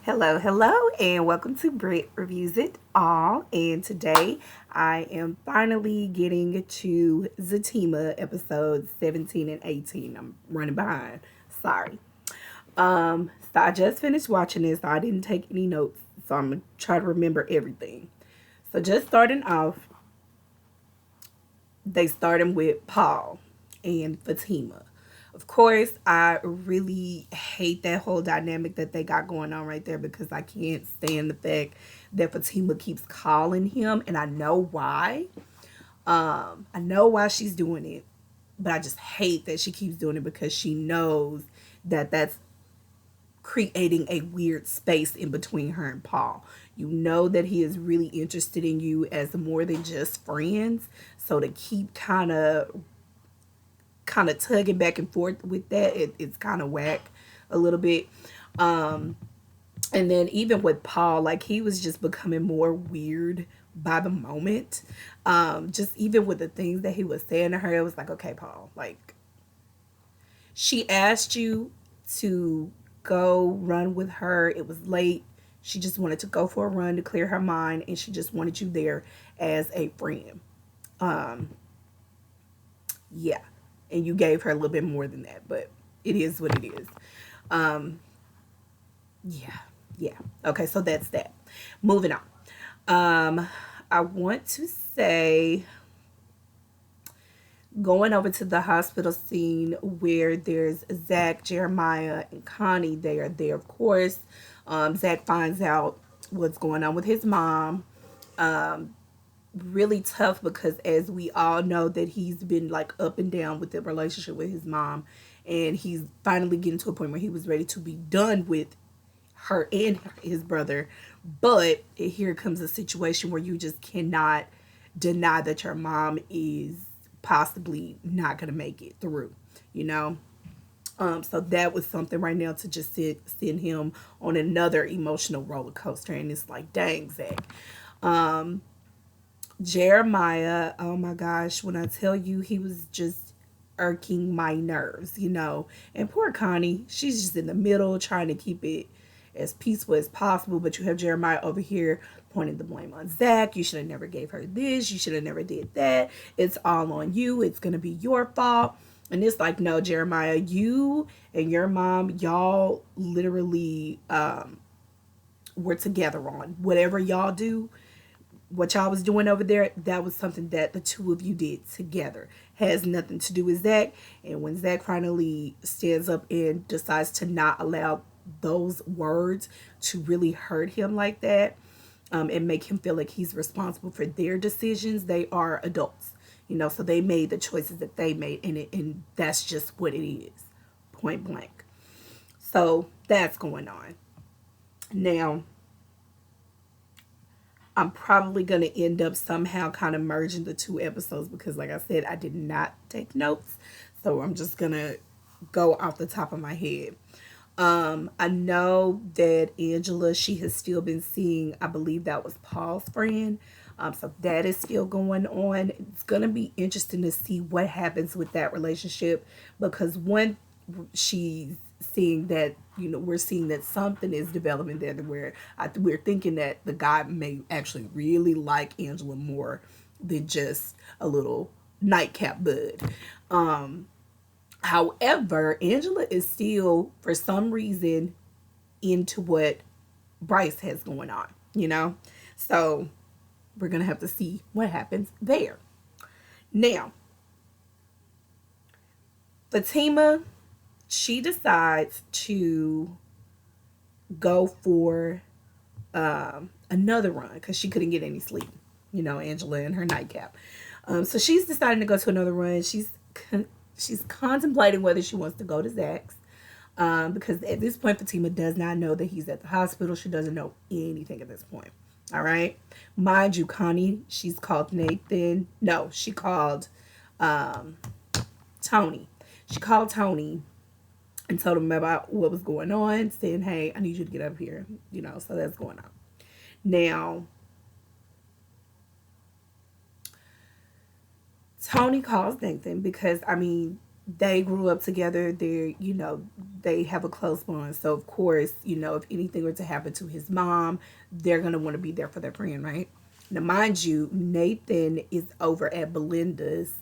Hello, hello, and welcome to Brit Reviews It All. And today I am finally getting to Zatima episodes 17 and 18. I'm running behind. Sorry. So I just finished watching this. So I didn't take any notes, so I'm gonna try to remember everything. So just starting off, they started with Paul and Fatima. Of course, I really hate that whole dynamic that they got going on right there because I can't stand the fact that Fatima keeps calling him, and I know why. I know why she's doing it, but I just hate that she keeps doing it because she knows that that's creating a weird space in between her and Paul. You know that he is really interested in you as more than just friends. So to keep kind of tugging back and forth with that, it's kind of whack a little bit. Um, and then even with Paul, like he was just becoming more weird by the moment. Just even with the things that he was saying to her, it was like, okay, Paul, like she asked you to go run with her. It was late. She just wanted to go for a run to clear her mind, and she just wanted you there as a friend. Um, yeah, and you gave her a little bit more than that, but it is what it is. Um, yeah, yeah. Okay, so that's that. Moving on. Um, I want to say going over to the hospital scene where there's Zach, Jeremiah, and Connie. They are there, of course. Zach finds out what's going on with his mom. Really tough because, as we all know, that he's been like up and down with the relationship with his mom, and he's finally getting to a point where he was ready to be done with her and his brother. But here comes a situation where you just cannot deny that your mom is possibly not going to make it through, you know? So that was something right now to just send him on another emotional roller coaster. And it's like, dang, Zach. Jeremiah, oh my gosh, when I tell you he was just irking my nerves, you know. And poor Connie, she's just in the middle trying to keep it as peaceful as possible. But you have Jeremiah over here pointing the blame on Zach. You should have never gave her this. You should have never did that. It's all on you. It's gonna be your fault. And it's like, no, Jeremiah, you and your mom, y'all literally were together on whatever y'all do. What y'all was doing over there, that was something that the two of you did together. Has nothing to do with Zach. And when Zach finally stands up and decides to not allow those words to really hurt him like that, and make him feel like he's responsible for their decisions, they are adults, you know, so they made the choices that they made, and that's just what it is, point blank. So that's going on now. I'm probably going to end up somehow kind of merging the two episodes because, like I said, I did not take notes. So I'm just going to go off the top of my head. I know that Angela, she has still been seeing, I believe that was Paul's friend. So that is still going on. It's going to be interesting to see what happens with that relationship because one, she's seeing that, you know, we're seeing that something is developing there where we're thinking that the guy may actually really like Angela more than just a little nightcap bud. However, Angela is still, for some reason, into what Bryce has going on, you know? So we're going to have to see what happens there. Now, Fatima, she decides to go for another run because she couldn't get any sleep, you know, Angela in her nightcap. So she's deciding to go to another run. She's contemplating whether she wants to go to Zach's. Because at this point, Fatima does not know that he's at the hospital. She doesn't know anything at this point. All right. Mind you, Connie, she's called Nathan. No, she called um, Tony. She called Tony and told him about what was going on, saying, hey, I need you to get up here. You know, so that's going on. Now, Tony calls Nathan because, I mean, they grew up together. They have a close bond. So of course, if anything were to happen to his mom, they're gonna want to be there for their friend, right? Now, mind you, Nathan is over at Belinda's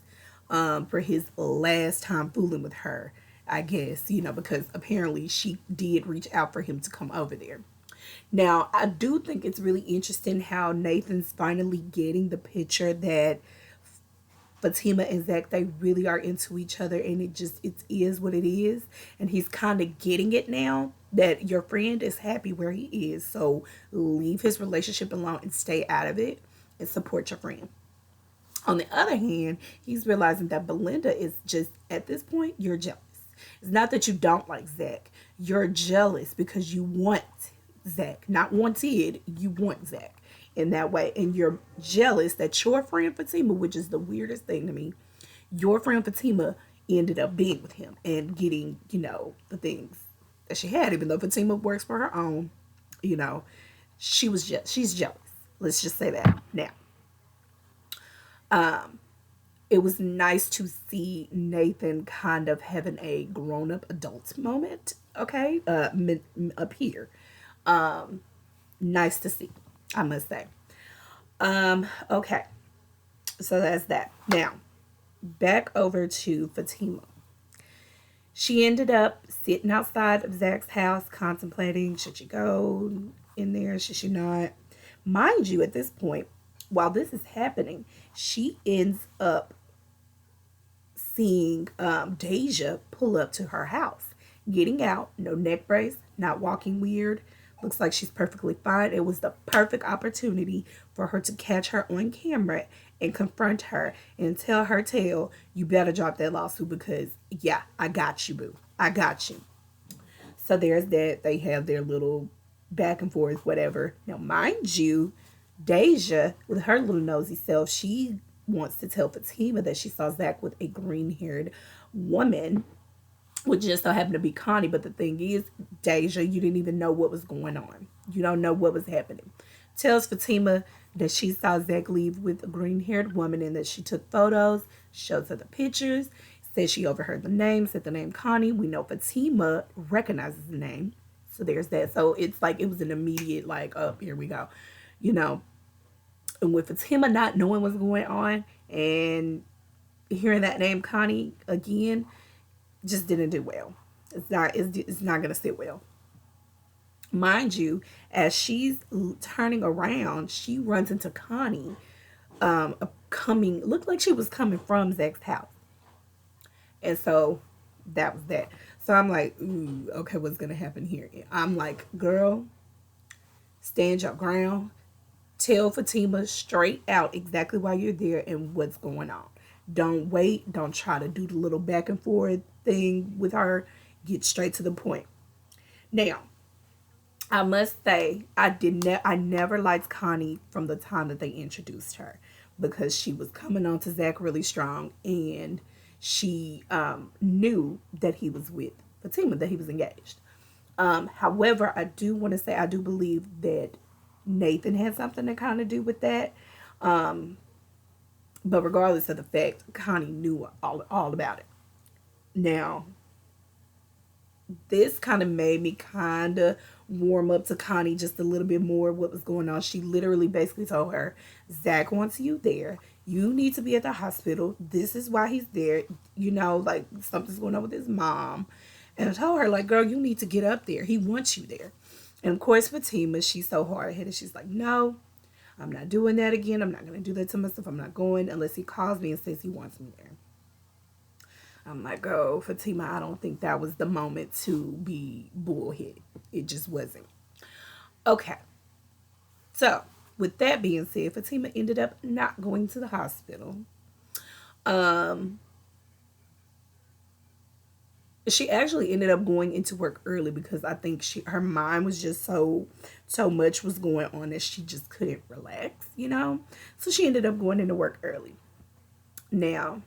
for his last time fooling with her. I guess, because apparently she did reach out for him to come over there. Now, I do think it's really interesting how Nathan's finally getting the picture that Fatima and Zach, they really are into each other, and it is what it is. And he's kind of getting it now that your friend is happy where he is. So leave his relationship alone and stay out of it and support your friend. On the other hand, he's realizing that Belinda is just, at this point, you're jealous. It's not that you don't like Zach. You're jealous because you want Zach. Not wanted, you want Zach in that way. And you're jealous that your friend Fatima, which is the weirdest thing to me, your friend Fatima ended up being with him and getting, the things that she had, even though Fatima works for her own, you know, she's jealous. Let's just say that. Now, it was nice to see Nathan kind of having a grown up adult moment, okay, up here. Nice to see, I must say. Okay, so that's that. Now, back over to Fatima. She ended up sitting outside of Zach's house contemplating, should she go in there, should she not? Mind you, at this point, while this is happening, she ends up seeing Deja pull up to her house, getting out, no neck brace, not walking weird. Looks like she's perfectly fine. It was the perfect opportunity for her to catch her on camera and confront her and tell her tale, you better drop that lawsuit because, yeah, I got you, boo. I got you. So there's that. They have their little back and forth, whatever. Now, mind you, Deja, with her little nosy self, she wants to tell Fatima that she saw Zach with a green haired woman, which just so happened to be Connie. But the thing is, Deja, you didn't even know what was going on. You don't know what was happening. Tells Fatima that she saw Zach leave with a green haired woman and that she took photos, shows her the pictures, says she overheard the name, said the name Connie. We know Fatima recognizes the name. So there's that. So it's like it was an immediate, like, oh, here we go. You know, and with Fatima not knowing what's going on and hearing that name Connie again, just didn't do well. It's not gonna sit well. Mind you, as she's turning around, she runs into Connie, coming, looked like she was coming from Zach's house. And so that was that. So I'm like, ooh, okay, what's gonna happen here? I'm like, girl, stand your ground. Tell Fatima straight out exactly why you're there and what's going on. Don't wait. Don't try to do the little back and forth thing with her. Get straight to the point. Now, I must say, I never liked Connie from the time that they introduced her because she was coming on to Zach really strong, and she knew that he was with Fatima, that he was engaged. However, I do want to say I do believe that Nathan had something to kind of do with that. But regardless of the fact, Connie knew all about it. Now, this kind of made me kind of warm up to Connie just a little bit more what was going on. She literally basically told her, Zach wants you there. You need to be at the hospital. This is why he's there. Like something's going on with his mom. And I told her, like, girl, you need to get up there. He wants you there. And of course, Fatima, she's so hard headed. She's like, no, I'm not doing that again. I'm not going to do that to myself. I'm not going unless he calls me and says he wants me there. I'm like, oh, Fatima, I don't think that was the moment to be bullheaded. It just wasn't. Okay. So, with that being said, Fatima ended up not going to the hospital. She actually ended up going into work early because I think her mind was just so much was going on that she just couldn't relax. So she ended up going into work early. Now,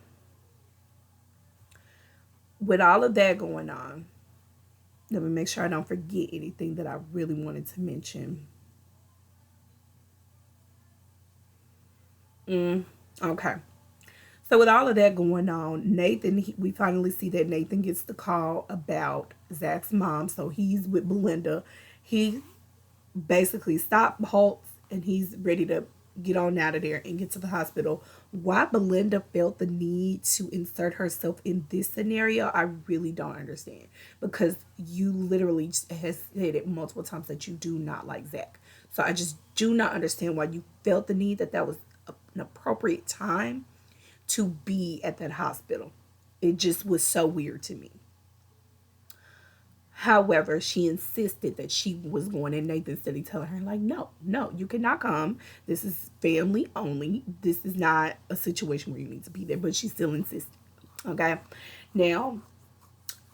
with all of that going on, let me make sure I don't forget anything that I really wanted to mention. Okay. So with all of that going on, Nathan, we finally see that Nathan gets the call about Zach's mom. So he's with Belinda. He basically stop, halts, and he's ready to get on out of there and get to the hospital. Why Belinda felt the need to insert herself in this scenario, I really don't understand. Because you literally has stated multiple times that you do not like Zach. So I just do not understand why you felt the need that was an appropriate time to be at that hospital. It just was so weird to me. However, she insisted that she was going, and Nathan steady telling her, like, no, no, you cannot come. This is family only. This is not a situation where you need to be there. But she still insisted. Okay. Now,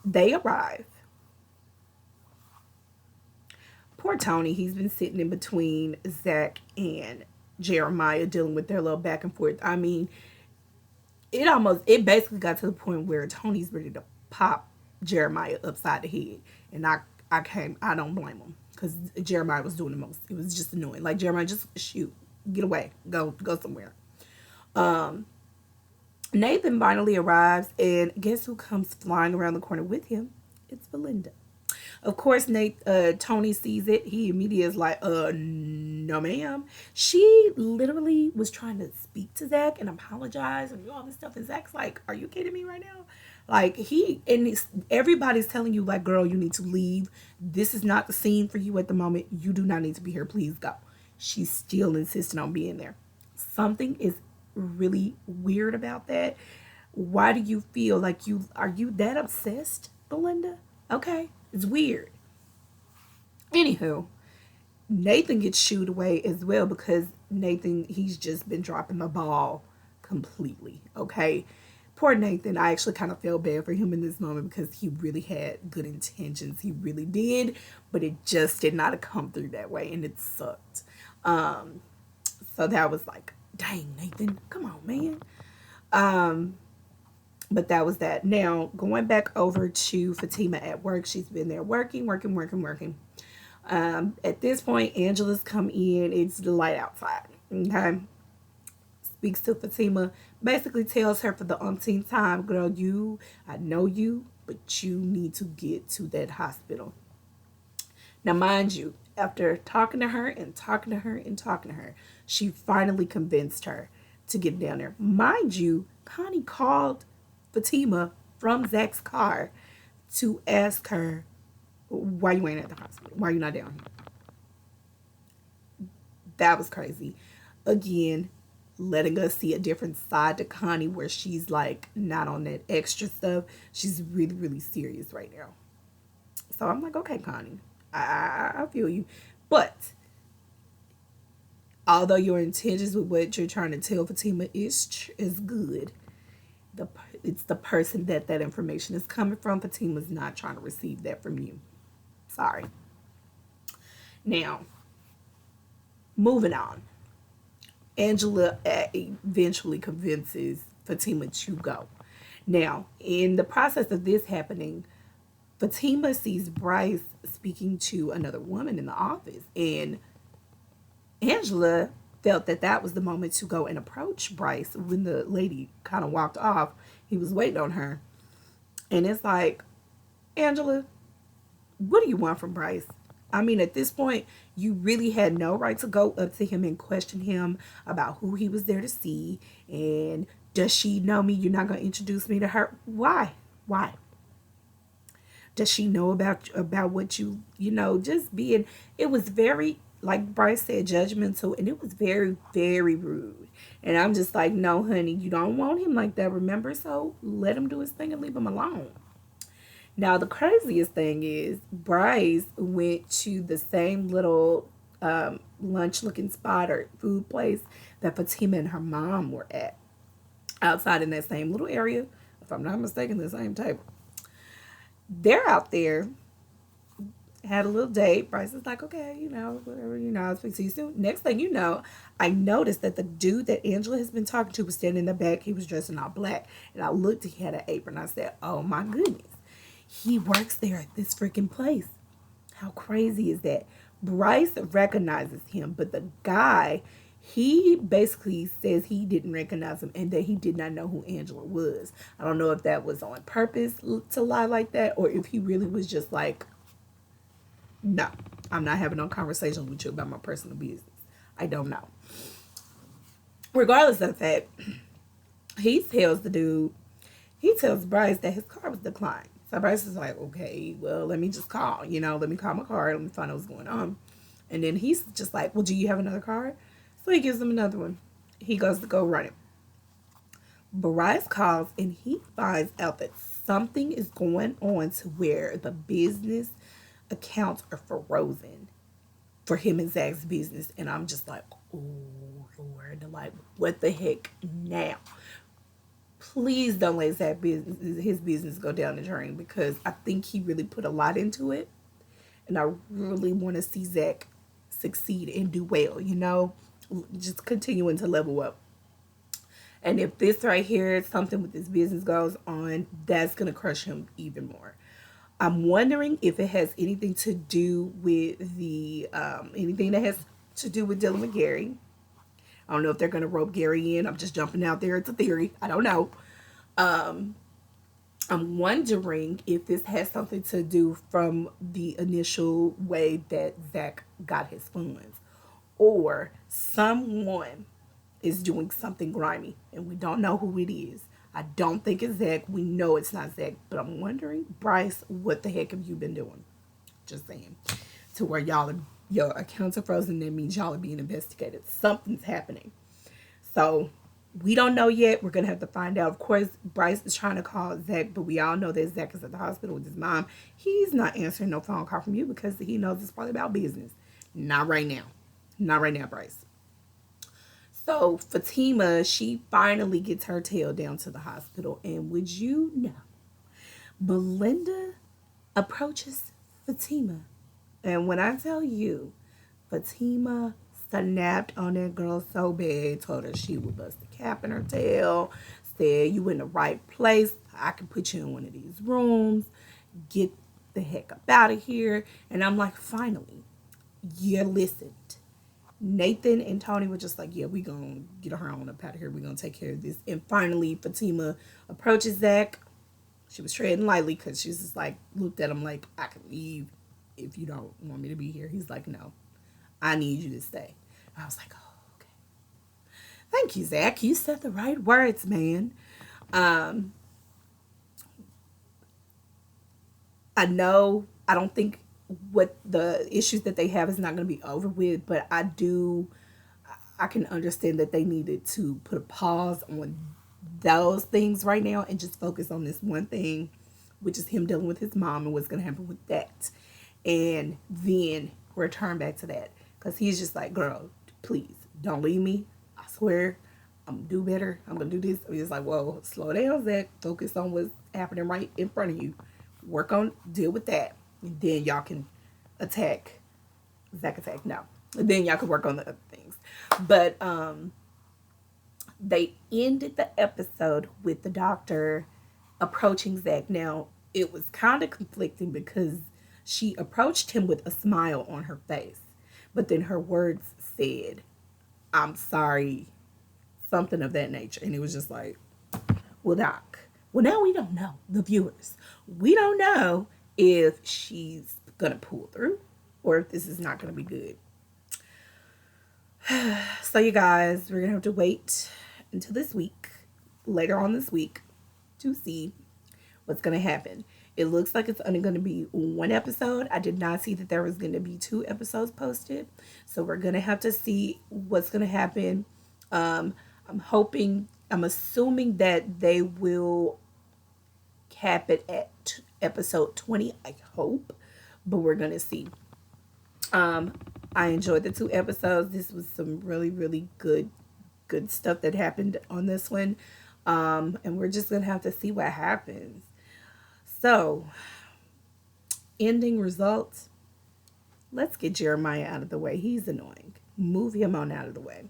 they arrive. Poor Tony, he's been sitting in between Zach and Jeremiah dealing with their little back and forth. I mean, it basically got to the point where Tony's ready to pop Jeremiah upside the head. And I don't blame him because Jeremiah was doing the most. It was just annoying. Like, Jeremiah, just shoot, get away, go somewhere. Nathan finally arrives, and guess who comes flying around the corner with him? It's Belinda. Of course, Tony sees it. He immediately is like, no, ma'am. She literally was trying to speak to Zach and apologize and do all this stuff. And Zach's like, are you kidding me right now? Like, everybody's telling you, like, girl, you need to leave. This is not the scene for you at the moment. You do not need to be here. Please go. She's still insisting on being there. Something is really weird about that. Why do you feel like are you that obsessed, Belinda? Okay, it's weird. Anywho, Nathan gets shooed away as well because Nathan, he's just been dropping the ball completely. Okay. Poor Nathan, I actually kind of feel bad for him in this moment because he really had good intentions. He really did, but it just did not come through that way, and it sucked. So that was like, dang, Nathan, come on, man. But that was that. Now, going back over to Fatima at work, she's been there working. At this point, Angela's come in. It's the light outside. Okay. Speaks to Fatima, basically tells her for the umpteenth time, girl, I know you, but you need to get to that hospital. Now, mind you, after talking to her and talking to her and talking to her, she finally convinced her to get down there. Mind you, Connie called Fatima from Zach's car to ask her, why you ain't at the hospital? Why you not down here? That was crazy. Again, letting us see a different side to Connie where she's like not on that extra stuff. She's really, really serious right now. So I'm like, okay, Connie, I feel you. But although your intentions with what you're trying to tell Fatima is good, it's the person that information is coming from. Fatima's not trying to receive that from you. Sorry. Now, moving on. Angela eventually convinces Fatima to go. Now, in the process of this happening, Fatima sees Bryce speaking to another woman in the office, and Angela felt that was the moment to go and approach Bryce. When the lady kind of walked off, he was waiting on her, and it's like, Angela, what do you want from Bryce? I mean, at this point, you really had no right to go up to him and question him about who he was there to see. And does she know me? You're not going to introduce me to her? Why? Does she know about what just being, it was very, like Bryce said, judgmental, and it was very, very rude. And I'm just like, no, honey, you don't want him like that, remember? So let him do his thing and leave him alone. Now, the craziest thing is Bryce went to the same little lunch-looking spot or food place that Fatima and her mom were at, outside in that same little area. If I'm not mistaken, the same table. They're out there, had a little date. Bryce is like, okay, whatever, I'll speak to you soon. Next thing you know, I noticed that the dude that Angela has been talking to was standing in the back. He was dressed in all black. And I looked, he had an apron. I said, oh my goodness. He works there at this freaking place. How crazy is that? Bryce recognizes him, but the guy, He basically says he didn't recognize him and that he did not know who Angela was. I don't know if that was on purpose to lie like that, or if he really was just like, no, I'm not having no conversation with you about my personal business. I don't know. Regardless of that, he tells the dude, he tells Bryce that his car was declined. So Bryce is like, okay, well, let me just call, let me call my car, let me find out what's going on. And then he's just like, well, do you have another car? So he gives him another one. He goes to go run it. Bryce calls and he finds out that something is going on to where the business accounts are frozen for him and Zach's business. And I'm just like, oh, Lord, like, what the heck now? Please don't let his business go down the drain, because I think he really put a lot into it. And I really want to see Zach succeed and do well, just continuing to level up. And if this right here, something with this business goes on, that's going to crush him even more. I'm wondering if it has anything to do with anything that has to do with dealing with Gary. I don't know if they're going to rope Gary in. I'm just jumping out there. It's a theory. I don't know. I'm wondering if this has something to do from the initial way that Zach got his funds, or someone is doing something grimy and we don't know who it is. I don't think it's Zach. We know it's not Zach, but I'm wondering, Bryce, what the heck have you been doing? Just saying. To where your accounts are frozen, that means y'all are being investigated. Something's happening. So we don't know yet. We're going to have to find out. Of course, Bryce is trying to call Zach, but we all know that Zach is at the hospital with his mom. He's not answering no phone call from you because he knows it's probably about business. Not right now. Not right now, Bryce. So Fatima, she finally gets her tail down to the hospital. And would you know, Belinda approaches Fatima. And when I tell you, Fatima snapped on that girl so bad, told her she would bust a cap in her tail, said, you in the right place. I can put you in one of these rooms. Get the heck up out of here. And I'm like, finally, you listened. Nathan and Tony were just like, yeah, we gonna get her on up out of here. We're gonna take care of this. And finally, Fatima approaches Zach. She was treading lightly because she was just like, looked at him like, I can leave if you don't want me to be here. He's like, no, I need you to stay. I was like, oh, okay. Thank you, Zach. You said the right words, man. I know, I don't think what the issues that they have is not going to be over with, but I can understand that they needed to put a pause on those things right now and just focus on this one thing, which is him dealing with his mom and what's going to happen with that. And then return back to that. Because he's just like, girl, please don't leave me. I swear I'm going to do better. I'm going to do this. He's like, whoa, slow down, Zach. Focus on what's happening right in front of you. Deal with that. And then y'all can attack. Zach attack, no. And then y'all can work on the other things. But they ended the episode with the doctor approaching Zach. Now, it was kind of conflicting because she approached him with a smile on her face. But then her words said, I'm sorry, something of that nature. And it was just like, well, doc, well, now we don't know, the viewers. We don't know if she's going to pull through or if this is not going to be good. So, you guys, we're going to have to wait until this week, later on this week, to see what's going to happen. It looks like it's only going to be one episode. I did not see that there was going to be 2 episodes posted. So we're going to have to see what's going to happen. I'm assuming that they will cap it at episode 20, I hope. But we're going to see. I enjoyed the 2 episodes. This was some really, really good stuff that happened on this one. And we're just going to have to see what happens. So, ending results. Let's get Jeremiah out of the way. He's annoying. Move him on out of the way.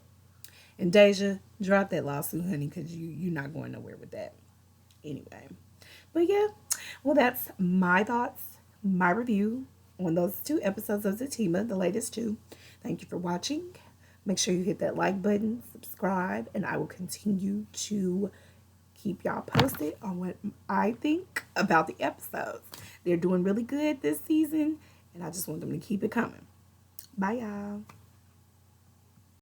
And Deja, drop that lawsuit, honey, because you're not going nowhere with that. Anyway. But yeah, well, that's my thoughts, my review on those 2 episodes of Zatima, the latest 2. Thank you for watching. Make sure you hit that like button, subscribe, and I will continue to keep y'all posted on what I think about the episodes. They're doing really good this season, and I just want them to keep it coming. Bye, y'all.